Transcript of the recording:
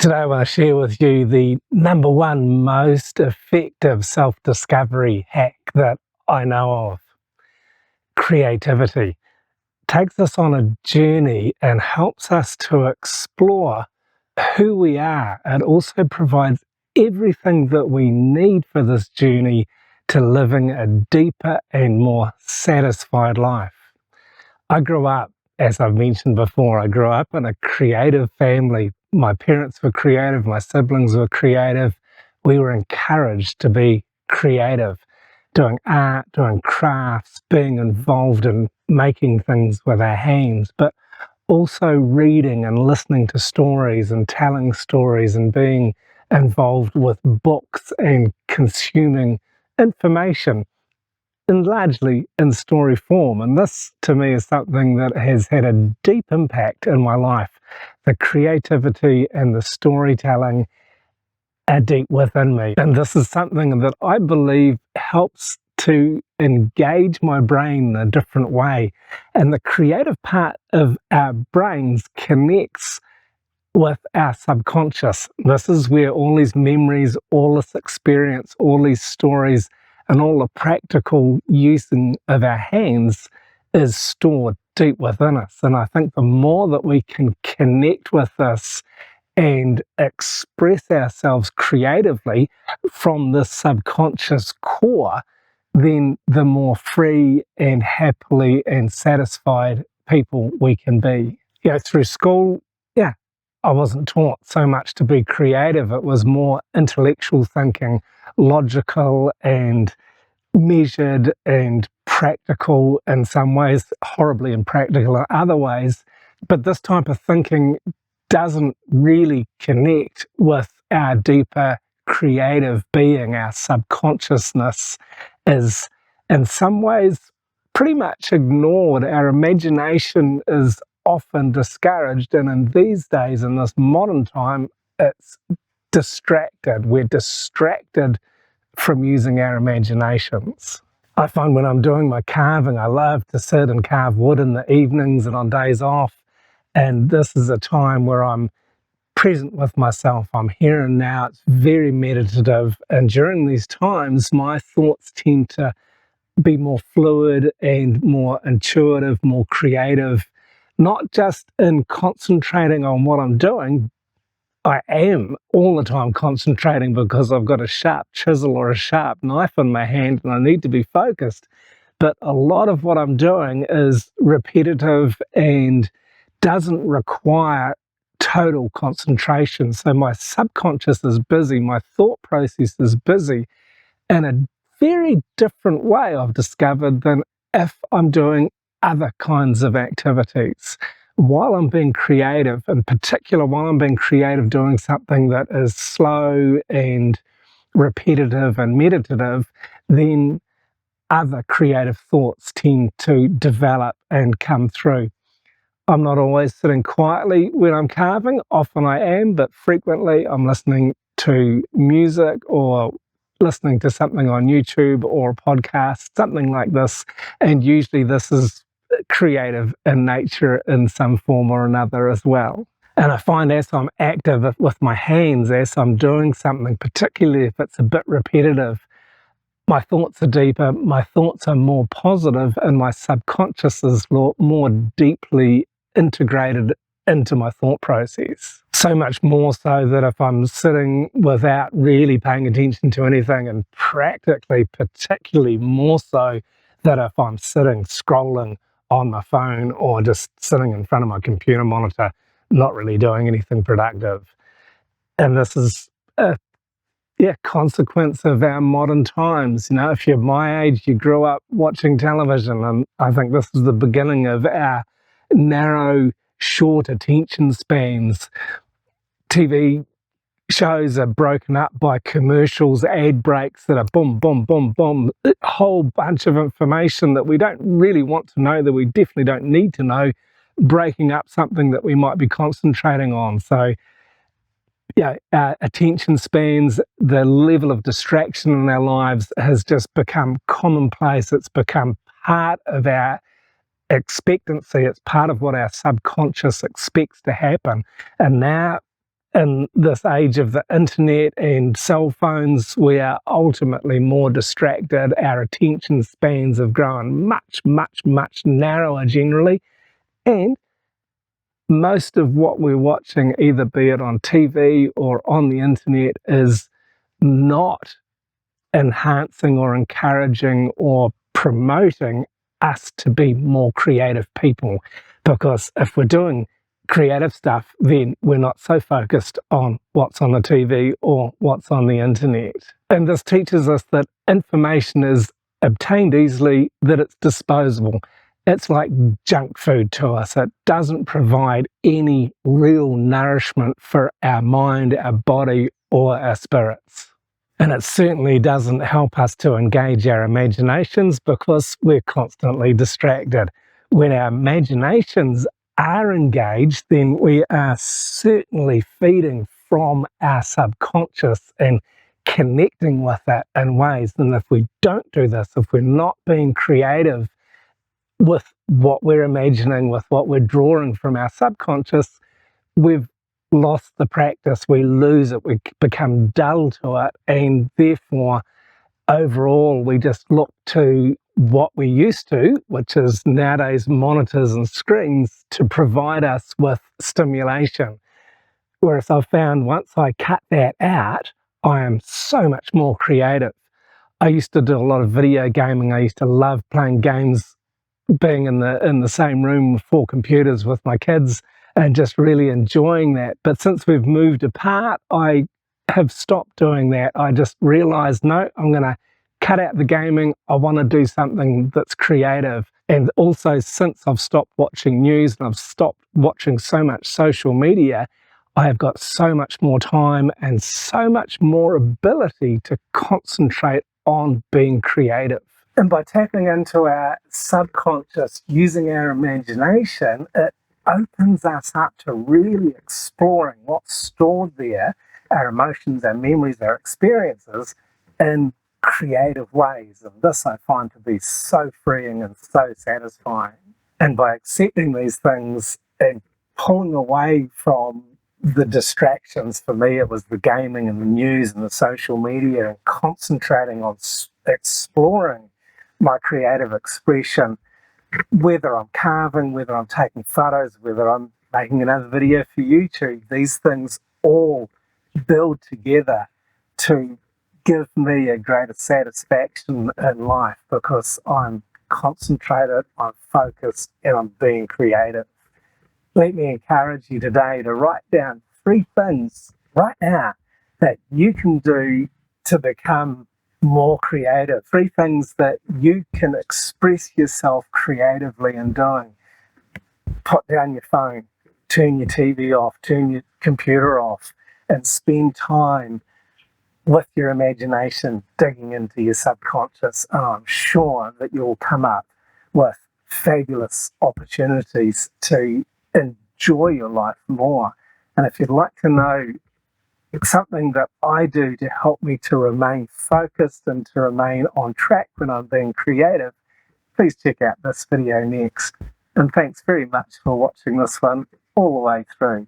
Today I want to share with you the number one most effective self-discovery hack that I know of. Creativity takes us on a journey and helps us to explore who we are. It also provides everything that we need for this journey to living a deeper and more satisfied life. I grew up, as I've mentioned before, I grew up in a creative family. My parents were creative, my siblings were creative. We were encouraged to be creative, doing art, doing crafts, being involved in making things with our hands, but also reading and listening to stories and telling stories and being involved with books and consuming information and largely in story form. And this, to me, is something that has had a deep impact in my life. The creativity and the storytelling are deep within me. And this is something that I believe helps to engage my brain in a different way. And the creative part of our brains connects with our subconscious. This is where all these memories, all this experience, all these stories, and all the practical using of our hands is stored deep within us. And I think the more that we can connect with this and express ourselves creatively from this subconscious core, then the more free and happily and satisfied people we can be. Through school, I wasn't taught so much to be creative. It was more intellectual thinking, logical and measured and practical in some ways, horribly impractical in other ways. But this type of thinking doesn't really connect with our deeper creative being. Our subconsciousness is in some ways pretty much ignored. Our imagination is often discouraged, and in these days, in this modern time, it's distracted. We're distracted from using our imaginations. I find when I'm doing my carving, I love to sit and carve wood in the evenings and on days off, and this is a time where I'm present with myself. I'm here and now. It's very meditative, and during these times, my thoughts tend to be more fluid and more intuitive, more creative, not just in concentrating on what I'm doing. I am all the time concentrating because I've got a sharp chisel or a sharp knife in my hand and I need to be focused. But a lot of what I'm doing is repetitive and doesn't require total concentration. So my subconscious is busy, my thought process is busy in a very different way, I've discovered, than if I'm doing other kinds of activities. While I'm being creative, in particular, while I'm being creative doing something that is slow and repetitive and meditative, then other creative thoughts tend to develop and come through. I'm not always sitting quietly when I'm carving. Often I am, but frequently I'm listening to music or listening to something on YouTube or a podcast, something like this. And usually this is creative in nature in some form or another as well. And I find as I'm active with my hands, as I'm doing something, particularly if it's a bit repetitive, my thoughts are deeper, my thoughts are more positive, and my subconscious is more deeply integrated into my thought process. So much more so that if I'm sitting without really paying attention to anything, and practically, particularly more so that if I'm sitting scrolling on my phone or just sitting in front of my computer monitor, not really doing anything productive. And this is a consequence of our modern times. If you're my age, you grew up watching television, and I think this is the beginning of our narrow, short attention spans. TV shows are broken up by commercials, ad breaks that are boom, boom, boom, boom, a whole bunch of information that we don't really want to know, that we definitely don't need to know, breaking up something that we might be concentrating on. So our attention spans, the level of distraction in our lives has just become commonplace. It's become part of our expectancy. It's part of what our subconscious expects to happen. And now in this age of the internet and cell phones, we are ultimately more distracted. Our attention spans have grown much, much, much narrower generally. And most of what we're watching, either be it on TV or on the internet, is not enhancing or encouraging or promoting us to be more creative people. Because if we're doing creative stuff, then we're not so focused on what's on the TV or what's on the internet. And this teaches us that information is obtained easily, that it's disposable. It's like junk food to us. It doesn't provide any real nourishment for our mind, our body, or our spirits. And it certainly doesn't help us to engage our imaginations because we're constantly distracted. When our imaginations are engaged, then we are certainly feeding from our subconscious and connecting with it in ways. And if we don't do this, if we're not being creative with what we're imagining, with what we're drawing from our subconscious, we've lost the practice, we lose it, we become dull to it, and therefore overall we just look to what we used to, which is nowadays monitors and screens, to provide us with stimulation. Whereas I've found once I cut that out, I am so much more creative. I used to do a lot of video gaming. I used to love playing games, being in the same room with 4 computers with my kids and just really enjoying that. But since we've moved apart, I have stopped doing that. I just realized, no, I'm going to cut out the gaming. I want to do something that's creative. And also, since I've stopped watching news and I've stopped watching so much social media, I have got so much more time and so much more ability to concentrate on being creative. And by tapping into our subconscious, using our imagination, it opens us up to really exploring what's stored there, our emotions, our memories, our experiences, in creative ways. And this I find to be so freeing and so satisfying. And by accepting these things and pulling away from the distractions, for me it was the gaming and the news and the social media, and concentrating on exploring my creative expression, whether I'm carving, whether I'm taking photos, whether I'm making another video for YouTube, these things all build together to give me a greater satisfaction in life because I'm concentrated, I'm focused, and I'm being creative. Let me encourage you today to write down 3 things right now that you can do to become more creative. 3 things that you can express yourself creatively in doing. Put down your phone, turn your TV off, turn your computer off, and spend time with your imagination, digging into your subconscious. And I'm sure that you'll come up with fabulous opportunities to enjoy your life more. And if you'd like to know something that I do to help me to remain focused and to remain on track when I'm being creative, please check out this video next. And thanks very much for watching this one all the way through.